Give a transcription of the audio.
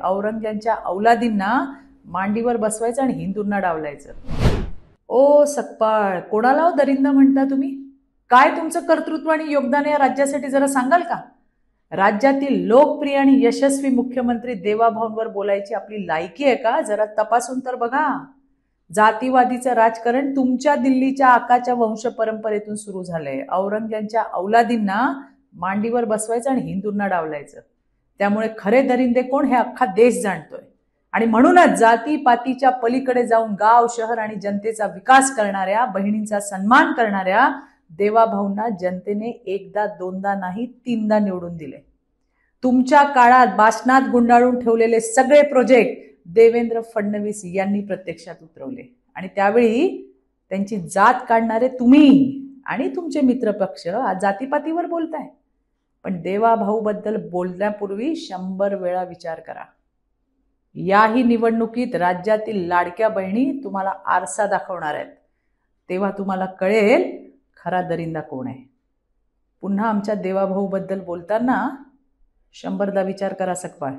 औरंग्यांच्या औलादींना मांडीवर बसवायचं आणि हिंदूंना डावलायचं. ओ सकपाळ, कोणाला दरिंदा म्हणता तुम्ही? काय तुमचं कर्तृत्व आणि योगदान या राज्यासाठी जरा सांगाल का? राज्यातील लोकप्रिय आणि यशस्वी मुख्यमंत्री देवाभाऊंवर बोलायची आपली लायकी आहे का? जरा तपासून तर बघा. जातीवादीचं राजकारण तुमच्या दिल्लीच्या आकाच्या वंश परंपरेतून सुरू झालंय. औरंग्यांच्या औलादींना मांडीवर बसवायचं आणि हिंदूंना डावलायचं. त्यामुळे खरे दरिंदे कोण हे अख्खा देश जाणतोय. आणि म्हणूनच जातीपातीच्या पलीकडे जाऊन गाव, शहर आणि जनतेचा विकास करणाऱ्या, बहिणींचा सन्मान करणाऱ्या देवाभाऊंना जनतेने एकदा, दोनदा नाही, तीनदा निवडून दिले. तुमच्या काळात भाषणात गुंडाळून ठेवलेले सगळे प्रोजेक्ट देवेंद्र फडणवीस यांनी प्रत्यक्षात उतरवले. आणि त्यावेळी त्यांची जात काढणारे तुम्ही आणि तुमचे मित्रपक्ष आज जातीपातीवर बोलताय. पण देवाभाऊ बद्दल बोलण्यापूर्वी 100 वेळा विचार करा. याही निवडणुकीत राज्यातील लाडक्या बहिणी तुम्हाला आरसा दाखवणार आहेत. तेव्हा तुम्हाला कळेल खरा दरिंदा कोण आहे. पुन्हा आमच्या देवाभाऊ बद्दल बोलताना 100दा विचार करा सकपाळ.